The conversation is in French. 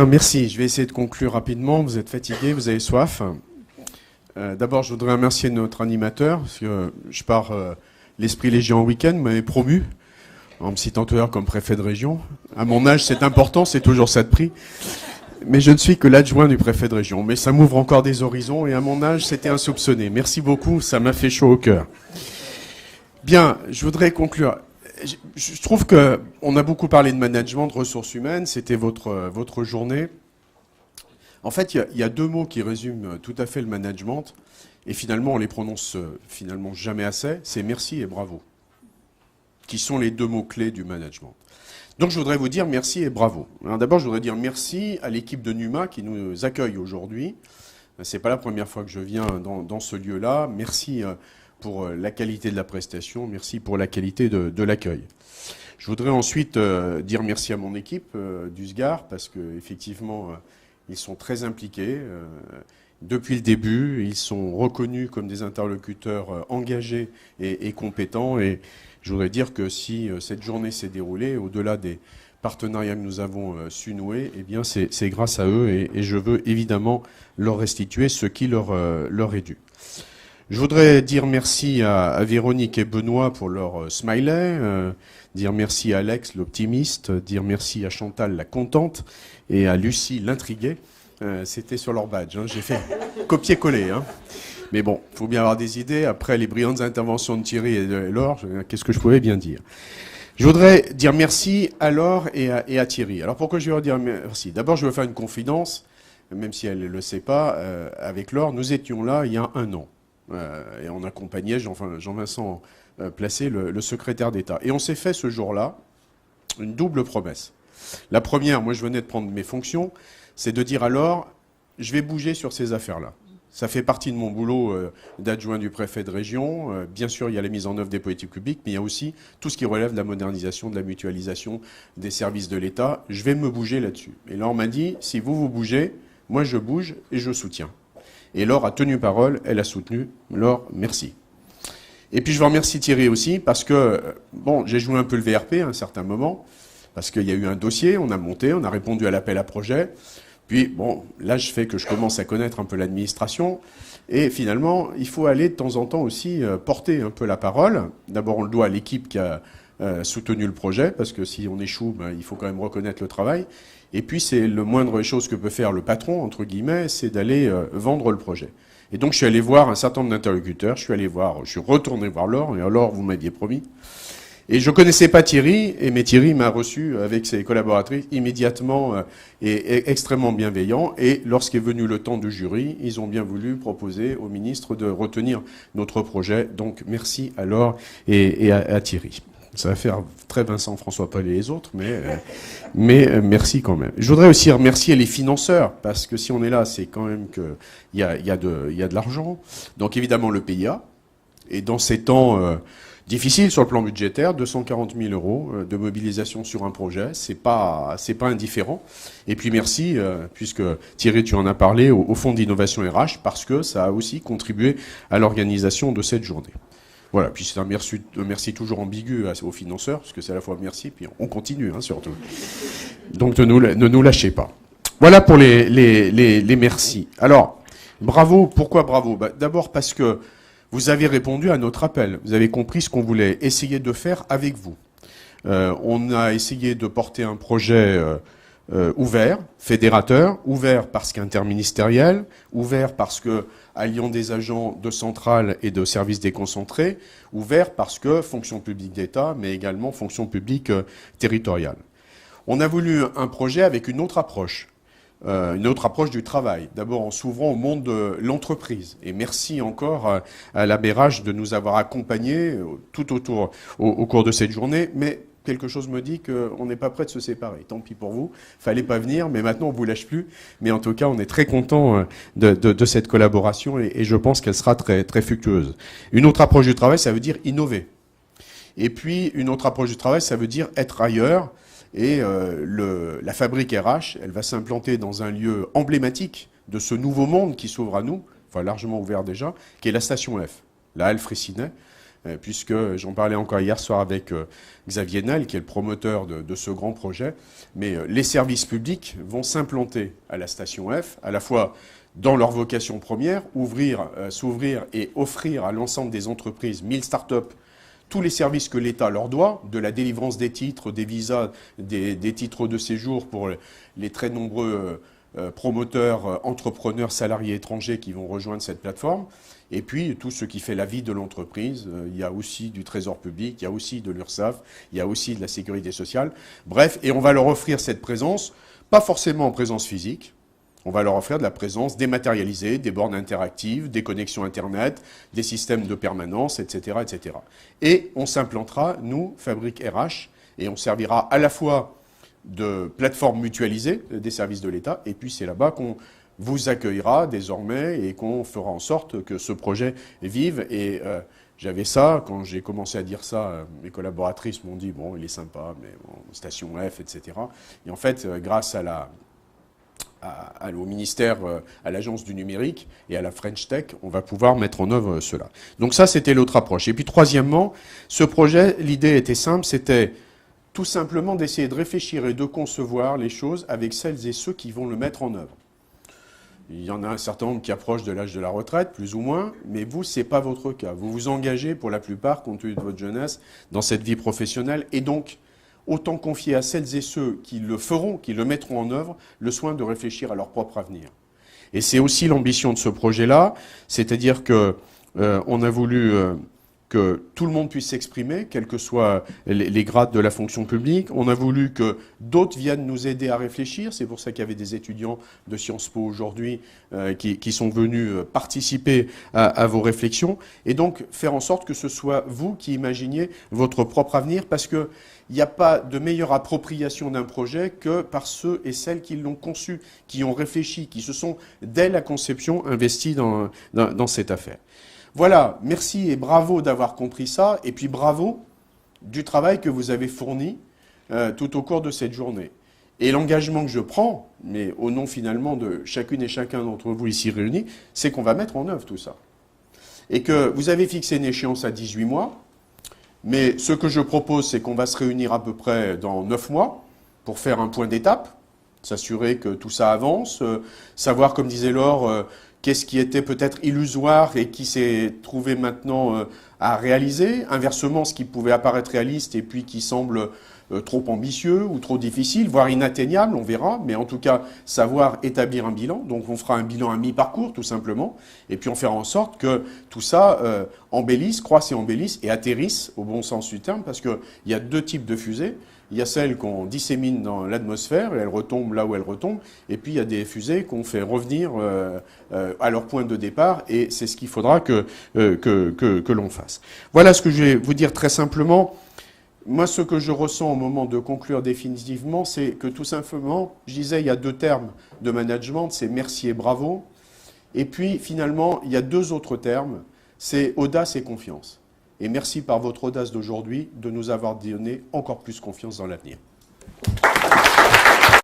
Merci, je vais essayer de conclure rapidement. Vous êtes fatigués, vous avez soif. D'abord, je voudrais remercier notre animateur, parce que je pars l'esprit léger en week-end, vous m'avez promu, en me citant tout à l'heure comme préfet de région. À mon âge, c'est important, c'est toujours ça de prix. Mais je ne suis que l'adjoint du préfet de région. Mais ça m'ouvre encore des horizons, et à mon âge, c'était insoupçonné. Merci beaucoup, ça m'a fait chaud au cœur. Bien, je voudrais conclure. Je trouve qu'on a beaucoup parlé de management, de ressources humaines, c'était votre journée. En fait, il y a deux mots qui résument tout à fait le management, et finalement, on les prononce finalement jamais assez, c'est merci et bravo, qui sont les deux mots clés du management. Donc je voudrais vous dire merci et bravo. Alors d'abord, je voudrais dire merci à l'équipe de Numa qui nous accueille aujourd'hui. C'est pas la première fois que je viens dans ce lieu-là. Merci pour la qualité de la prestation, merci pour la qualité de l'accueil. Je voudrais ensuite dire merci à mon équipe du SGAR, parce qu'effectivement, ils sont très impliqués. Depuis le début, ils sont reconnus comme des interlocuteurs engagés et compétents. Et je voudrais dire que si cette journée s'est déroulée, au-delà des partenariats que nous avons su nouer, eh bien c'est grâce à eux et je veux évidemment leur restituer ce qui leur est dû. Je voudrais dire merci à Véronique et Benoît pour leur smiley, dire merci à Alex, l'optimiste, dire merci à Chantal, la contente, et à Lucie, l'intriguée. C'était sur leur badge, hein. J'ai fait copier-coller. Hein. Mais bon, il faut bien avoir des idées. Après les brillantes interventions de Thierry et de Laure, qu'est-ce que je pouvais bien dire? Je voudrais dire merci à Laure et à Thierry. Alors pourquoi je vais leur dire merci? D'abord, je veux faire une confidence, même si elle ne le sait pas, avec Laure. Nous étions là il y a 1 an. Et on accompagnait Jean-Vincent Placé, le secrétaire d'État. Et on s'est fait ce jour-là une double promesse. La première, moi je venais de prendre mes fonctions, c'est de dire alors, je vais bouger sur ces affaires-là. Ça fait partie de mon boulot d'adjoint du préfet de région. Bien sûr, il y a la mise en œuvre des politiques publiques, mais il y a aussi tout ce qui relève de la modernisation, de la mutualisation des services de l'État. Je vais me bouger là-dessus. Et là, on m'a dit, si vous bougez, moi je bouge et je soutiens. Et Laure a tenu parole, elle a soutenu. Laure, merci. Et puis je veux remercier Thierry aussi, parce que, bon, j'ai joué un peu le VRP à un certain moment, parce qu'il y a eu un dossier, on a monté, on a répondu à l'appel à projet. Puis, bon, là, je fais que je commence à connaître un peu l'administration. Et finalement, il faut aller de temps en temps aussi porter un peu la parole. D'abord, on le doit à l'équipe qui a soutenu le projet, parce que si on échoue, il faut quand même reconnaître le travail. Et puis, c'est le moindre chose que peut faire le patron, entre guillemets, c'est d'aller vendre le projet. Et donc, je suis allé voir un certain nombre d'interlocuteurs. Je suis retourné voir Laure, et alors, vous m'aviez promis. Et je connaissais pas Thierry, mais Thierry m'a reçu avec ses collaboratrices immédiatement et extrêmement bienveillant. Et lorsqu'est venu le temps du jury, ils ont bien voulu proposer au ministre de retenir notre projet. Donc merci à Laure et à Thierry. Ça va faire très Vincent François Paul et les autres, mais merci quand même. Je voudrais aussi remercier les financeurs, parce que si on est là, c'est quand même qu'il y a de l'argent. Donc évidemment le PIA. Et dans ces temps difficile sur le plan budgétaire, 240 000 euros de mobilisation sur un projet, c'est pas indifférent. Et puis merci, puisque Thierry, tu en as parlé, au Fonds d'innovation RH, parce que ça a aussi contribué à l'organisation de cette journée. Voilà, puis c'est un merci toujours ambigu aux financeurs, parce que c'est à la fois merci, puis on continue, hein, surtout. Donc ne nous lâchez pas. Voilà pour les merci. Alors, bravo, pourquoi bravo? D'abord parce que vous avez répondu à notre appel. Vous avez compris ce qu'on voulait essayer de faire avec vous. On a essayé de porter un projet ouvert, fédérateur, ouvert parce qu'interministériel, ouvert parce que alliant des agents de centrales et de services déconcentrés, ouvert parce que fonction publique d'État, mais également fonction publique territoriale. On a voulu un projet avec une autre approche du travail. D'abord en s'ouvrant au monde de l'entreprise. Et merci encore à la BRH de nous avoir accompagnés tout au cours de cette journée. Mais quelque chose me dit qu'on n'est pas prêt de se séparer. Tant pis pour vous, fallait pas venir, mais maintenant on vous lâche plus. Mais en tout cas, on est très content de cette collaboration et je pense qu'elle sera très, très fructueuse. Une autre approche du travail, ça veut dire innover. Et puis, une autre approche du travail, ça veut dire être ailleurs. Et la fabrique RH, elle va s'implanter dans un lieu emblématique de ce nouveau monde qui s'ouvre à nous, enfin largement ouvert déjà, qui est la station F, la halle Fraissinet, puisque j'en parlais encore hier soir avec Xavier Nel, qui est le promoteur de ce grand projet. Mais les services publics vont s'implanter à la station F, à la fois dans leur vocation première, s'ouvrir et offrir à l'ensemble des entreprises, 1000 start-up, tous les services que l'État leur doit, de la délivrance des titres, des visas, des titres de séjour pour les très nombreux promoteurs, entrepreneurs, salariés étrangers qui vont rejoindre cette plateforme. Et puis, tout ce qui fait la vie de l'entreprise. Il y a aussi du Trésor public, il y a aussi de l'URSSAF, il y a aussi de la sécurité sociale. Bref, et on va leur offrir cette présence, pas forcément en présence physique. On va leur offrir de la présence dématérialisée, des bornes interactives, des connexions Internet, des systèmes de permanence, etc., etc. Et on s'implantera, nous, Fabrique RH, et on servira à la fois de plateforme mutualisée des services de l'État, et puis c'est là-bas qu'on vous accueillera désormais et qu'on fera en sorte que ce projet vive. Et j'avais ça, quand j'ai commencé à dire ça, mes collaboratrices m'ont dit, bon, il est sympa, mais bon, station F, etc. Et en fait, grâce au ministère, à l'agence du numérique et à la French Tech, on va pouvoir mettre en œuvre cela. Donc ça, c'était l'autre approche. Et puis troisièmement, ce projet, l'idée était simple, c'était tout simplement d'essayer de réfléchir et de concevoir les choses avec celles et ceux qui vont le mettre en œuvre. Il y en a un certain nombre qui approchent de l'âge de la retraite, plus ou moins, mais vous, ce n'est pas votre cas. Vous vous engagez, pour la plupart, compte tenu de votre jeunesse, dans cette vie professionnelle, et donc, autant confier à celles et ceux qui le feront, qui le mettront en œuvre, le soin de réfléchir à leur propre avenir. Et c'est aussi l'ambition de ce projet-là, c'est-à-dire que on a voulu que tout le monde puisse s'exprimer, quels que soient les grades de la fonction publique. On a voulu que d'autres viennent nous aider à réfléchir. C'est pour ça qu'il y avait des étudiants de Sciences Po aujourd'hui qui sont venus participer à vos réflexions. Et donc faire en sorte que ce soit vous qui imaginiez votre propre avenir, parce qu'il n'y a pas de meilleure appropriation d'un projet que par ceux et celles qui l'ont conçu, qui ont réfléchi, qui se sont, dès la conception, investis dans cette affaire. Voilà, merci et bravo d'avoir compris ça, et puis bravo du travail que vous avez fourni tout au cours de cette journée. Et l'engagement que je prends, mais au nom finalement de chacune et chacun d'entre vous ici réunis, c'est qu'on va mettre en œuvre tout ça. Et que vous avez fixé une échéance à 18 mois, mais ce que je propose, c'est qu'on va se réunir à peu près dans 9 mois pour faire un point d'étape, s'assurer que tout ça avance, savoir, comme disait Laure, qu'est-ce qui était peut-être illusoire et qui s'est trouvé maintenant à réaliser. Inversement, ce qui pouvait apparaître réaliste et puis qui semble trop ambitieux ou trop difficile, voire inatteignable, on verra. Mais en tout cas, savoir établir un bilan. Donc on fera un bilan à mi-parcours, tout simplement. Et puis on fera en sorte que tout ça embellisse, croisse et embellisse et atterrisse au bon sens du terme. Parce qu'il y a deux types de fusées. Il y a celles qu'on dissémine dans l'atmosphère et elles retombent là où elles retombent. Et puis il y a des fusées qu'on fait revenir à leur point de départ. Et c'est ce qu'il faudra que l'on fasse. Voilà ce que je vais vous dire très simplement. Moi, ce que je ressens au moment de conclure définitivement, c'est que tout simplement, je disais, il y a deux termes de management, c'est merci et bravo. Et puis finalement, il y a deux autres termes, c'est audace et confiance. Et merci par votre audace d'aujourd'hui de nous avoir donné encore plus confiance dans l'avenir.